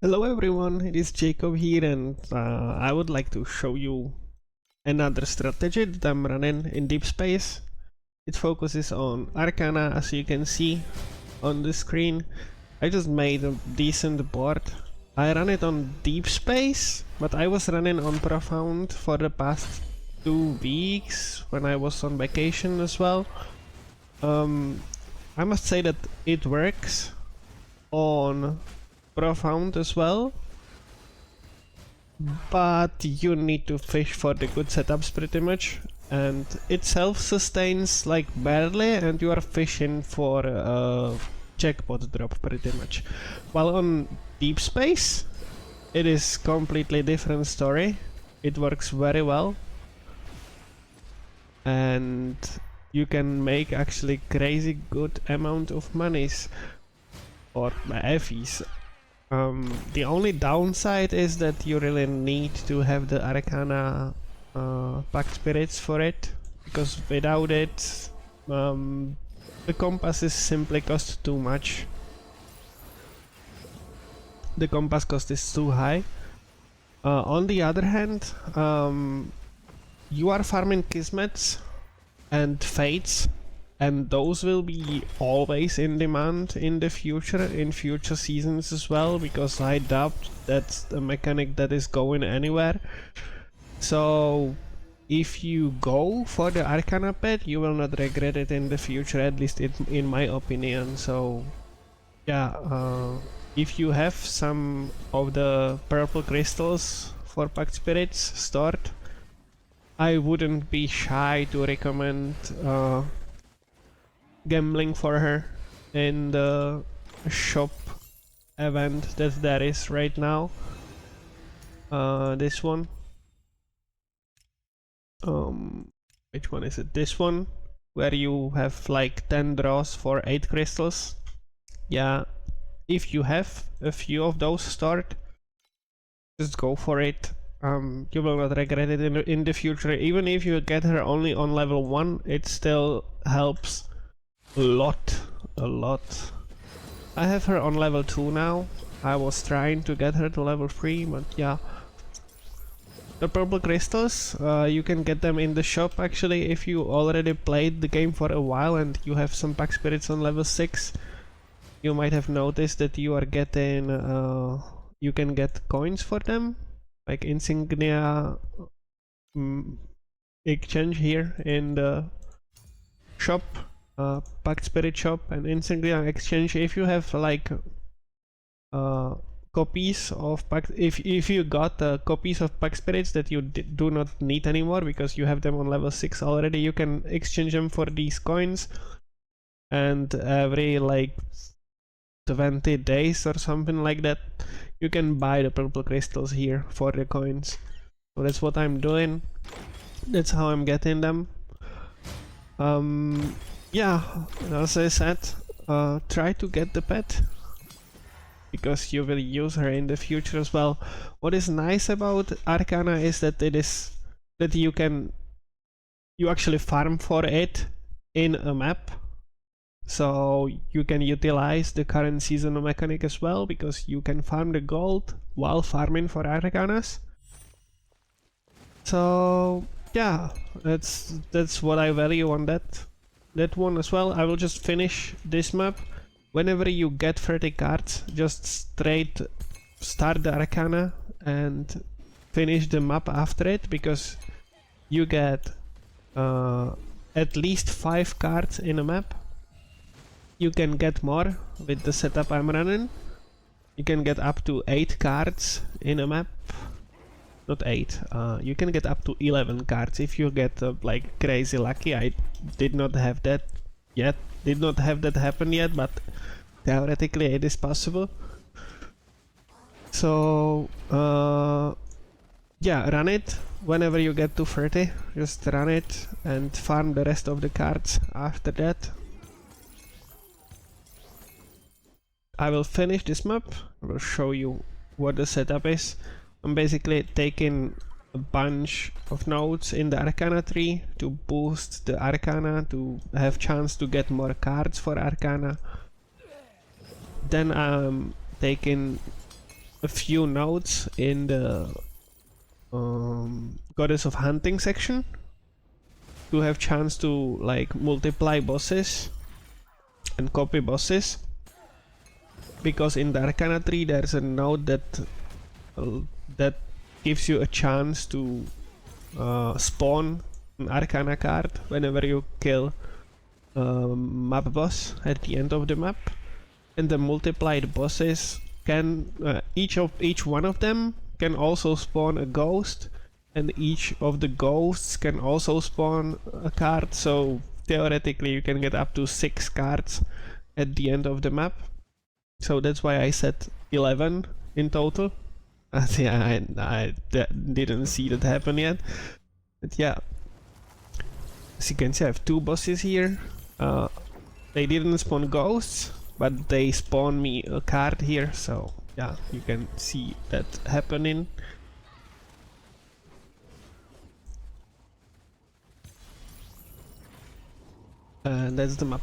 Hello everyone, it is Jacob here and I would like to show you another strategy that I'm running in Deep Space. It focuses on Arcana, as you can see on the screen. I just made a decent board. I run it on Deep Space, but I was running on Profound for the past 2 weeks when I was on vacation as well. I must say that it works on Profound as well, but you need to fish for the good setups pretty much, and it self-sustains like barely, and you are fishing for a jackpot drop pretty much. While on Deep Space it is completely different story. It works very well and you can make actually crazy good amount of monies or FEs. The only downside is that you really need to have the Arcana Pactspirits for it, because without it the compasses simply cost too much. The compass cost is too high. On the other hand, you are farming Kismets and Fates, and those will be always in demand in the future, in future seasons as well, because I doubt that's a mechanic that is going anywhere. So if you go for the Arcana pet, you will not regret it in the future, at least in my opinion. So yeah, if you have some of the purple crystals for Pactspirits stored, I wouldn't be shy to recommend gambling for her in the shop event that there is right now. This one. Which one is it? This one, where you have like 10 draws for 8 crystals. Yeah, if you have a few of those stored, just go for it. You will not regret it in the future. Even if you get her only on level 1, it still helps a lot. I have her on level 2 now. I was trying to get her to level 3, but yeah. The purple crystals, you can get them in the shop actually if you already played the game for a while and you have some Pactspirits on level 6. You might have noticed that you are getting, you can get coins for them, like insignia exchange here in the shop, Pactspirit shop, and insignia exchange. If you have like copies of if you got copies of Pactspirits that you do not need anymore because you have them on level 6 already, you can exchange them for these coins, and every like 20 days or something like that you can buy the purple crystals here for the coins. So that's what I'm doing, that's how I'm getting them. Yeah, as I said, try to get the pet, because you will use her in the future as well. What is nice about Arcana is that you actually farm for it in a map, so you can utilize the current seasonal mechanic as well, because you can farm the gold while farming for Arcanas. So yeah, that's what I value on that one as well. I will just finish this map. Whenever you get 30 cards, just straight start the Arcana and finish the map after it, because you get at least 5 cards in a map. You can get more with the setup I'm running. You can get up to 8 cards in a map. Not 8, you can get up to 11 cards if you get like crazy lucky. I did not have that yet, did not have that happen yet, but theoretically it is possible. So yeah, run it whenever you get to 30, just run it and farm the rest of the cards after that. I will finish this map, I will show you what the setup is. I'm basically taking a bunch of nodes in the Arcana tree to boost the Arcana, to have chance to get more cards for Arcana. Then I'm taking a few nodes in the Goddess of Hunting section to have chance to like multiply bosses and copy bosses, because in the Arcana tree there's a node that gives you a chance to spawn an Arcana card whenever you kill map boss at the end of the map, and the multiplied bosses can each one of them can also spawn a ghost, and each of the ghosts can also spawn a card, so theoretically you can get up to 6 cards at the end of the map. So that's why I said 11 in total. Yeah, I didn't see that happen yet, but yeah, as you can see I have 2 bosses here. They didn't spawn ghosts, but they spawn me a card here, so yeah, you can see that happening. And that's the map.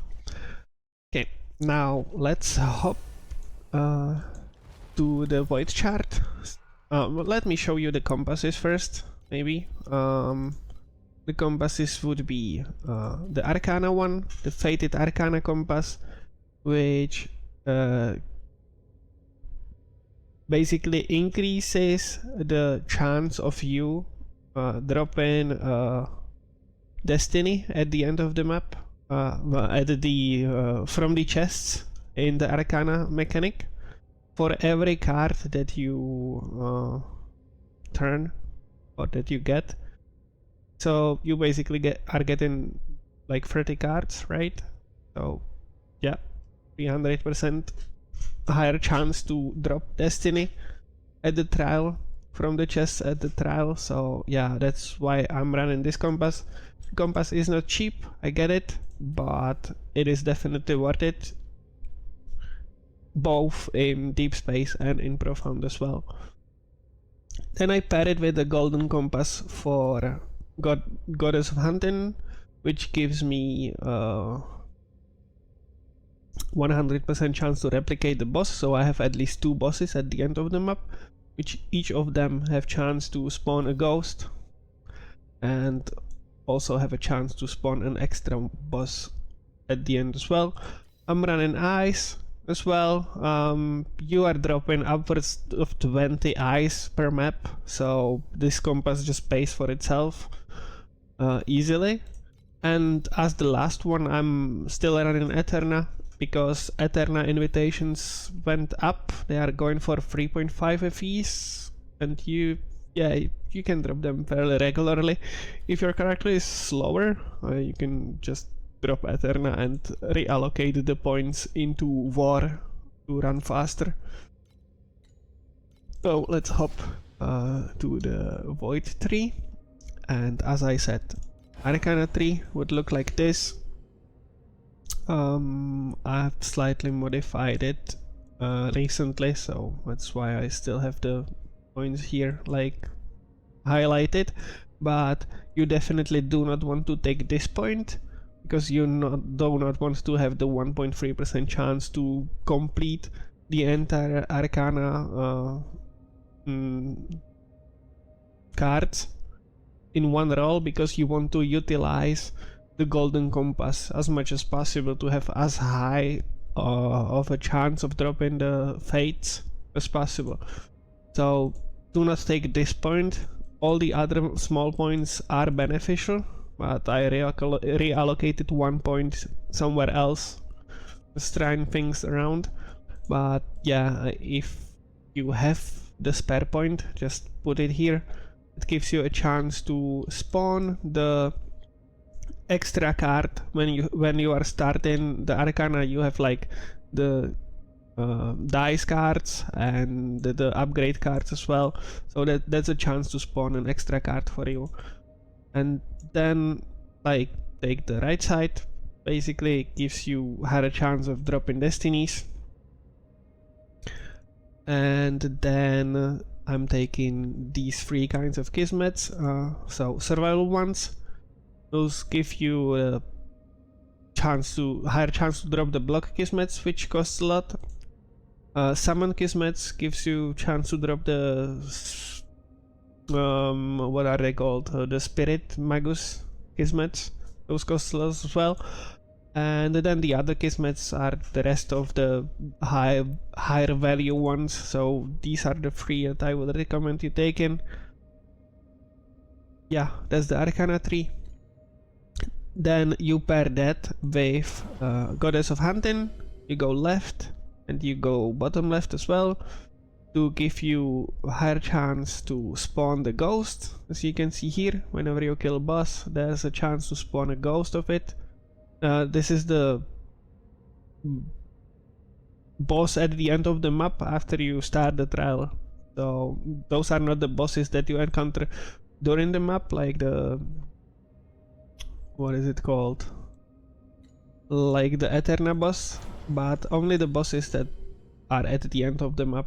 Okay, now let's hop to the void chart. Let me show you the compasses first, maybe. The compasses would be the Arcana one, the Fated Arcana compass, which basically increases the chance of you dropping Destiny at the end of the map, from the chests in the Arcana mechanic, for every card that you turn or that you get. So you basically are getting like 30 cards, right? So yeah, 300% higher chance to drop Destiny at the trial from the chests at the trial. So yeah, that's why I'm running this compass. Compass is not cheap, I get it, but it is definitely worth it, both in deep space and in profound as well. Then I pair it with the golden compass for Goddess of Hunting, which gives me 100% chance to replicate the boss, so I have at least 2 bosses at the end of the map, which each of them have chance to spawn a ghost and also have a chance to spawn an extra boss at the end as well. I'm running eyes as well. You are dropping upwards of 20 eyes per map, so this compass just pays for itself easily. And as the last one, I'm still running Eterna, because Eterna invitations went up. They are going for 3.5 FEs, and you can drop them fairly regularly. If your character is slower, you can just drop Eterna and reallocate the points into War to run faster. So let's hop to the Void tree, and as I said, Arcana tree would look like this. I've slightly modified it recently, so that's why I still have the points here like highlighted, but you definitely do not want to take this point, because you do not want to have the 1.3% chance to complete the entire Arcana cards in one roll, because you want to utilize the golden compass as much as possible to have as high of a chance of dropping the fates as possible. So do not take this point. All the other small points are beneficial, but I reallocated 1 point somewhere else, just trying things around. But yeah, if you have the spare point, just put it here. It gives you a chance to spawn the extra card when you are starting the Arcana. You have like the dice cards and the upgrade cards as well, so that's a chance to spawn an extra card for you. And then like take the right side, basically it gives you higher chance of dropping destinies. And then I'm taking these 3 kinds of kismets, so survival ones. Those give you a higher chance to drop the block kismets, which costs a lot. Summon Kismets gives you chance to drop the what are they called? The Spirit Magus Kismets. Those cost less as well. And then the other Kismets are the rest of the higher value ones. So these are the three that I would recommend you taking. Yeah, that's the Arcana tree. Then you pair that with Goddess of Hunting. You go left and you go bottom left as well, to give you a higher chance to spawn the ghost. As you can see here, whenever you kill a boss, there's a chance to spawn a ghost of it. This is the boss at the end of the map after you start the trial. So those are not the bosses that you encounter during the map, like the... what is it called? Like the Eterna boss, but only the bosses that are at the end of the map,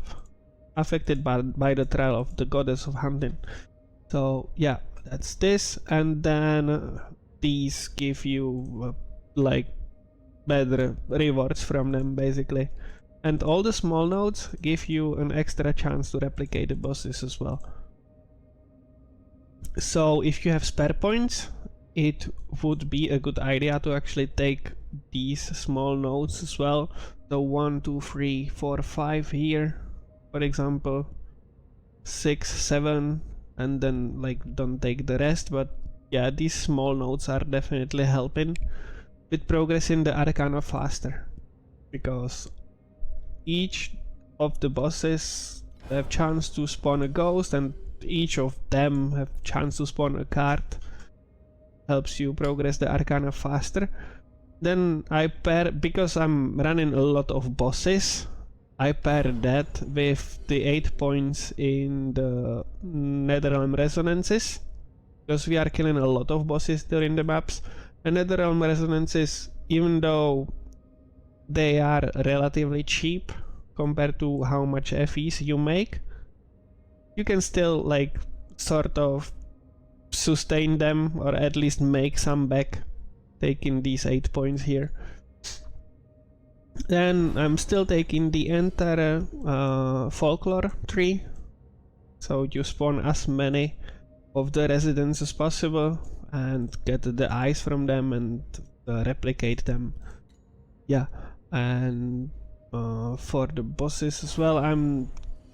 affected by the trial of the Goddess of Hunting. So yeah, that's this. And then these give you like better rewards from them basically. And all the small nodes give you an extra chance to replicate the bosses as well. So if you have spare points, it would be a good idea to actually take these small nodes as well. So 1, 2, 3, 4, 5 here, for example, 6, 7, and then like don't take the rest. But yeah, these small nodes are definitely helping with progressing the Arcana faster, because each of the bosses have chance to spawn a ghost, and each of them have chance to spawn a card. Helps you progress the Arcana faster. Then I pair, because I'm running a lot of bosses, I pair that with the 8 points in the Netherrealm Resonances, because we are killing a lot of bosses during the maps. And Netherrealm Resonances, even though they are relatively cheap compared to how much FEs you make, you can still like sort of sustain them, or at least make some back, taking these 8 points here. Then I'm still taking the entire folklore tree, so you spawn as many of the residents as possible and get the eyes from them and replicate them. Yeah, and for the bosses as well, I'm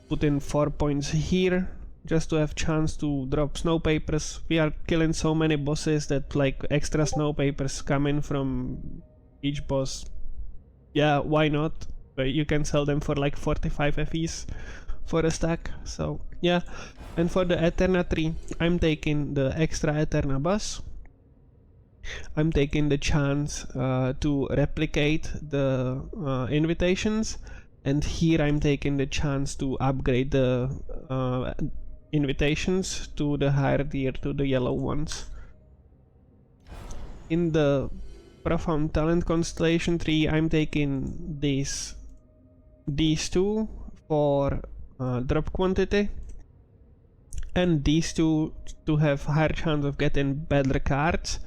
putting 4 points here, just to have chance to drop snow papers. We are killing so many bosses that like extra snow papers come in from each boss. Yeah, why not? You can sell them for like 45 FEs for a stack. So yeah, and for the Eterna tree, I'm taking the extra Eterna boss. I'm taking the chance to replicate the invitations, and here I'm taking the chance to upgrade the invitations to the higher tier, to the yellow ones. In the Profound Talent Constellation tree, I'm taking these two for drop quantity, and these two to have higher chance of getting better cards.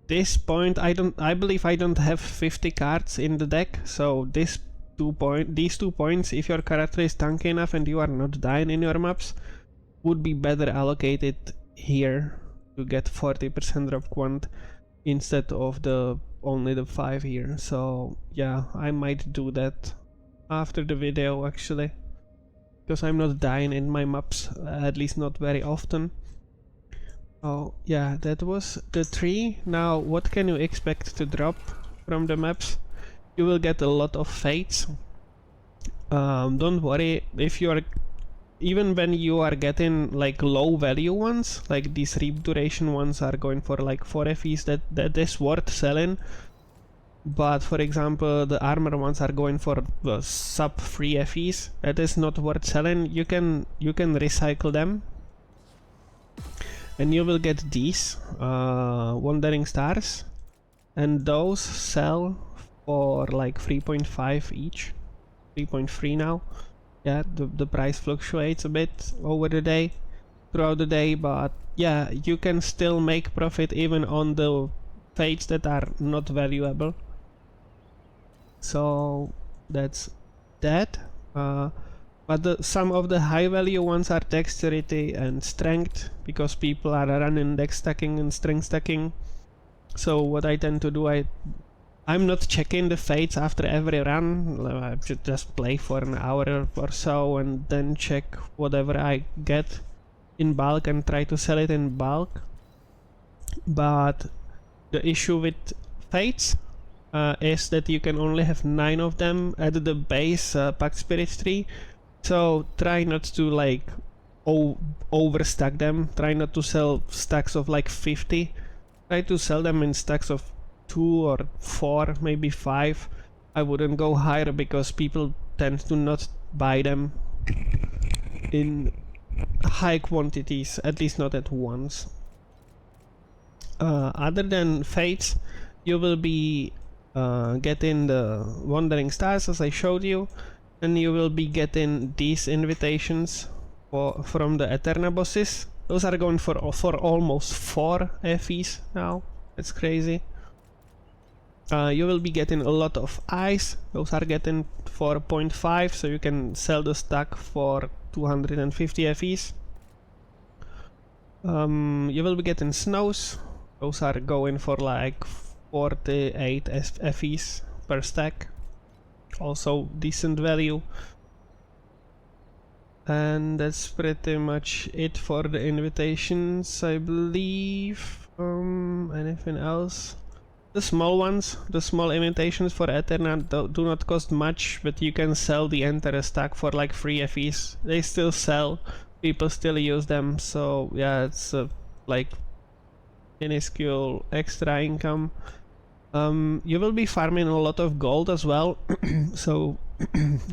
This point, I believe I don't have 50 cards in the deck, so these 2 points, if your character is tanky enough and you are not dying in your maps, would be better allocated here to get 40% drop quant instead of only the 5 here. So yeah, I might do that after the video actually, because I'm not dying in my maps, at least not very often. Oh yeah, that was the tree. Now what can you expect to drop from the maps? You will get a lot of fates. Don't worry if you are, even when you are getting like low value ones, like these reap duration ones are going for like 4 FEs, that is worth selling. But for example, the armor ones are going for sub 3 FEs. That is not worth selling. You can recycle them, and you will get these Wandering Stars, and those sell for like 3.5 each, 3.3 now. Yeah, the price fluctuates a bit over the day, throughout the day, but yeah, you can still make profit even on the fates that are not valuable. So that's that. But some of the high value ones are dexterity and strength, because people are running dex stacking and strength stacking. So what I tend to do, I'm not checking the fates after every run. I should just play for an hour or so and then check whatever I get in bulk and try to sell it in bulk. But the issue with fates is that you can only have 9 of them at the base Pactspirit tree. So try not to like overstack them. Try not to sell stacks of like 50. Try to sell them in stacks of 2 or 4, maybe 5. I wouldn't go higher because people tend to not buy them in high quantities, at least not at once. Other than fates, you will be getting the Wandering Stars as I showed you, and you will be getting these invitations from the Eterna bosses. Those are going for almost 4 FEs now. It's crazy. You will be getting a lot of eyes. Those are getting for 0.5, so you can sell the stack for 250 FEs. You will be getting snows. Those are going for like 48 FEs per stack. Also decent value. And that's pretty much it for the invitations, I believe. Anything else? The small ones, the small invitations for Eterna do not cost much, but you can sell the entire stack for like 3 FEs. They still sell, people still use them, so yeah, it's like minuscule extra income. You will be farming a lot of gold as well, so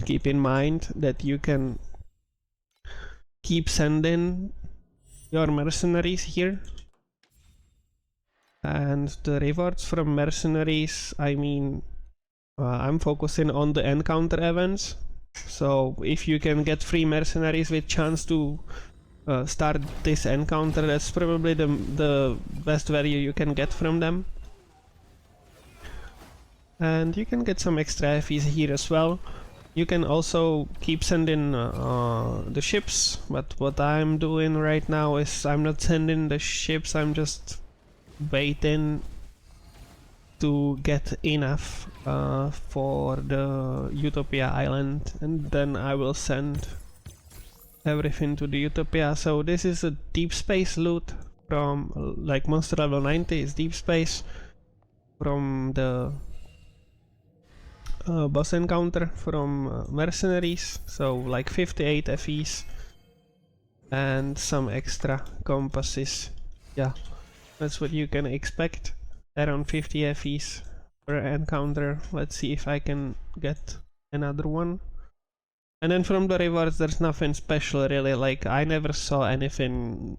keep in mind that you can keep sending your mercenaries here. And the rewards from mercenaries, I mean, I'm focusing on the encounter events. So if you can get 3 mercenaries with chance to start this encounter, that's probably the best value you can get from them. And you can get some extra FEs here as well. You can also keep sending the ships, but what I'm doing right now is I'm not sending the ships, I'm just waiting to get enough for the Utopia Island, and then I will send everything to the Utopia. So this is a deep space loot from like monster level 90 is deep space from the boss encounter from mercenaries, so like 58 FEs and some extra compasses. Yeah, that's what you can expect, around 50 FEs per encounter. Let's see if I can get another one. And then from the rewards there's nothing special really, like I never saw anything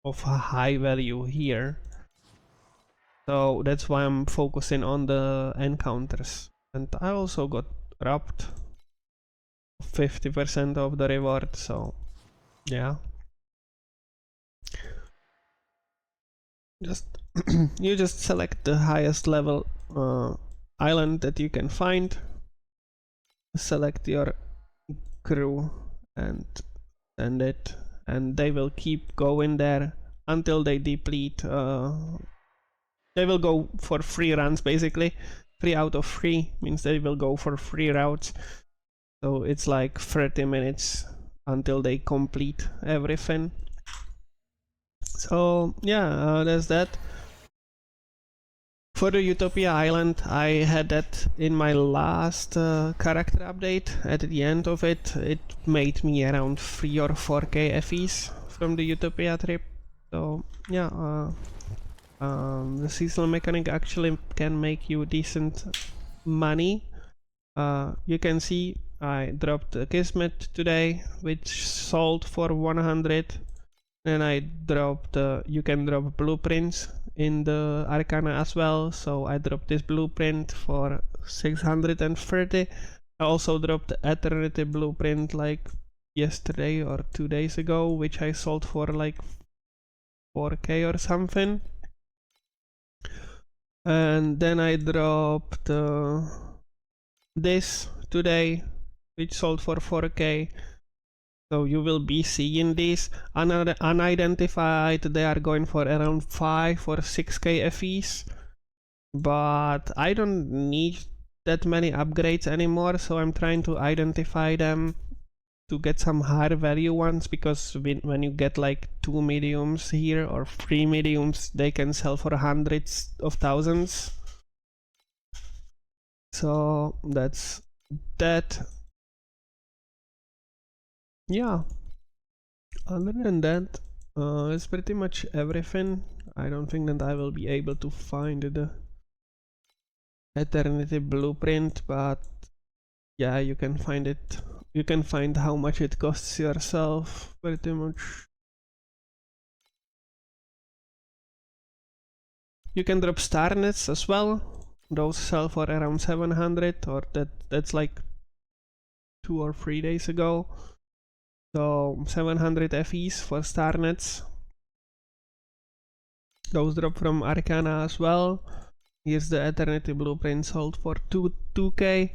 of high value here. So that's why I'm focusing on the encounters. And I also got robbed 50% of the reward, so yeah. Just you just select the highest level island that you can find, select your crew and send it, and they will keep going there until they deplete. They will go for 3 runs basically. 3 out of 3 means they will go for 3 routes. So it's like 30 minutes until they complete everything. So yeah, that's that. For the Utopia Island, I had that in my last character update. At the end of it, it made me around 3 or 4k FEs from the Utopia trip. So yeah, the seasonal mechanic actually can make you decent money. You can see I dropped a Kismet today, which sold for 100. And I dropped, you can drop blueprints in the Arcana as well, so I dropped this blueprint for 630. I also dropped the Eternity blueprint like yesterday or 2 days ago, which I sold for like 4k or something. And then I dropped this today, which sold for 4k. So you will be seeing these. Unidentified, they are going for around 5 or 6k FEs. But I don't need that many upgrades anymore, so I'm trying to identify them to get some higher value ones, because when you get like 2 mediums here or 3 mediums, they can sell for hundreds of thousands. So that's that. Yeah, other than that, it's pretty much everything. I don't think that I will be able to find the Eternity blueprint, but yeah, you can find it. You can find how much it costs yourself, pretty much. You can drop star nets as well. Those sell for around 700, or that's like 2 or 3 days ago. So 700 FEs for star nets. Those drop from Arcana as well. Here's the Eternity blueprint sold for 2k.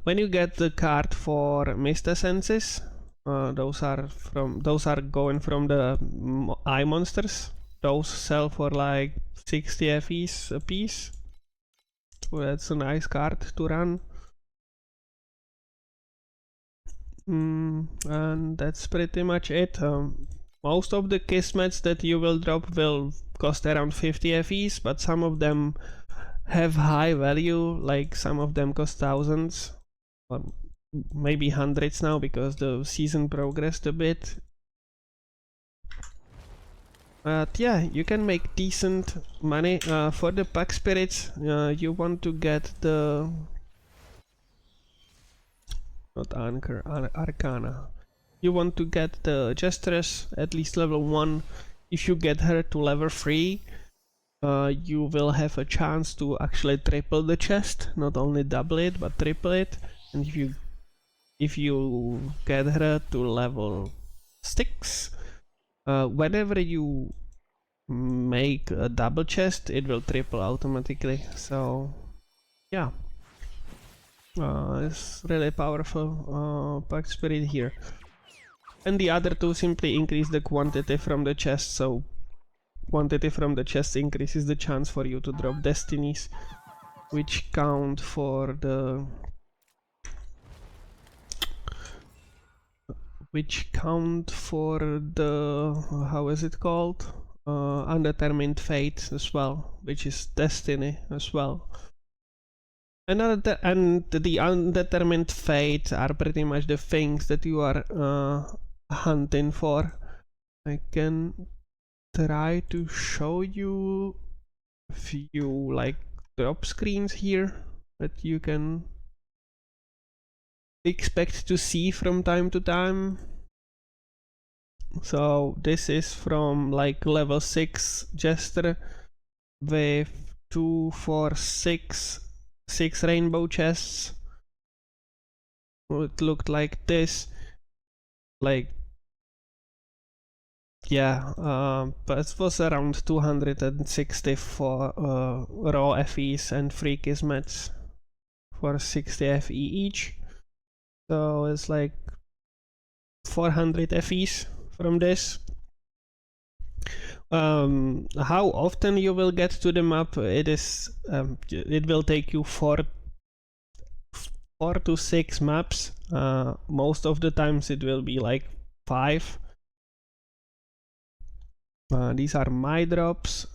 When you get the card for Mist Essences, those are going from the eye monsters. Those sell for like 60 FEs a piece. So that's a nice card to run. And that's pretty much it. Most of the Kismets that you will drop will cost around 50 FEs, but some of them have high value, like some of them cost thousands, or maybe hundreds now, because the season progressed a bit. But yeah, you can make decent money. For the Pactspirits, you want to get the... not Arcana. You want to get the Jestress at least level 1. If you get her to level 3, you will have a chance to actually triple the chest, not only double it but triple it. And if you get her to level 6, whenever you make a double chest, it will triple automatically. So yeah, it's really powerful Pactspirit here. And the other two simply increase the quantity from the chest, so quantity from the chest increases the chance for you to drop destinies, which count for the how is it called, undetermined fate as well, which is destiny as well. And the undetermined fate are pretty much the things that you are hunting for. I can try to show you a few like drop screens here that you can expect to see from time to time. So this is from like level 6 Jester with 2, 4, 6 rainbow chests. It looked like this, like, yeah, but it was around 260 for raw FEs and 3 kismets for 60 FE each. So it's like 400 FEs from this. How often you will get to the map? It will take you 4 to 6 maps. Most of the times it will be like 5. These are my drops.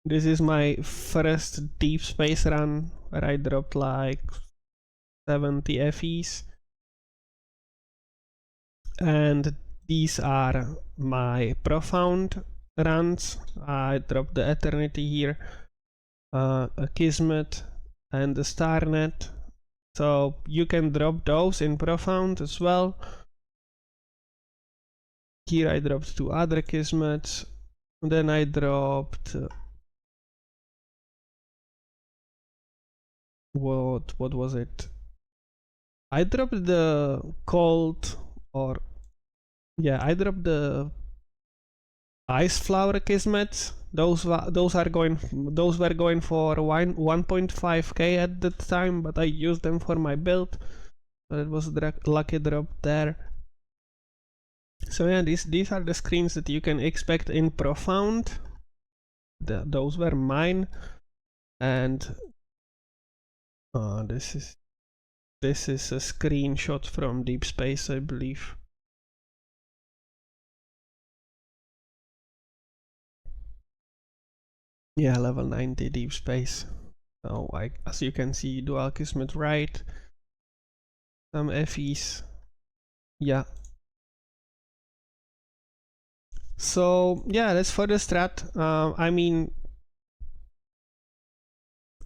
This is my first deep space run, where I dropped like 70 FEs. And these are my profound runs. I dropped the Eternity here, a Kismet, and the Starnet. So you can drop those in profound as well. Here I dropped 2 other Kismets. Then I dropped what was it? I dropped the cold, or yeah, I dropped the Ice Flower Kismet, Those were going for 1.5k at that time, but I used them for my build. So it was a lucky drop there. So yeah, these are the screens that you can expect in Profound. Those were mine, and this is a screenshot from Deep Space, I believe. Yeah, level 90 Deep Space. So as you can see, dual Kismet right, some FEs. Yeah. So yeah, that's for the strat. I mean,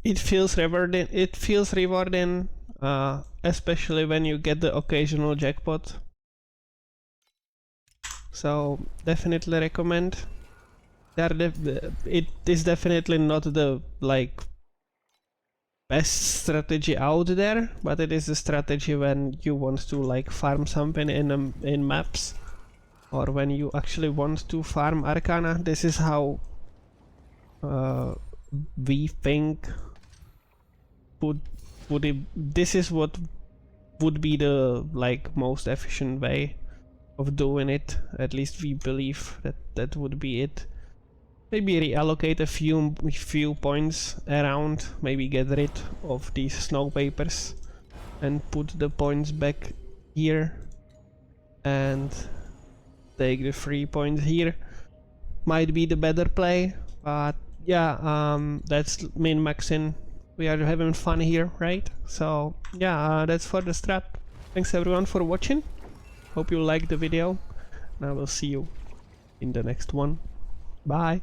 it feels rewarding. Especially when you get the occasional jackpot. So definitely recommend. It is definitely not the like best strategy out there, but it is a strategy when you want to like farm something in maps, or when you actually want to farm Arcana. This is how we think this is what would be the like most efficient way of doing it. At least we believe that would be it. Maybe reallocate a few points around, maybe get rid of these snow papers and put the points back here and take the 3 points here. Might be the better play, but yeah, that's min-maxing. We are having fun here, right? So yeah, that's for the strat. Thanks everyone for watching. Hope you liked the video, and I will see you in the next one. Bye.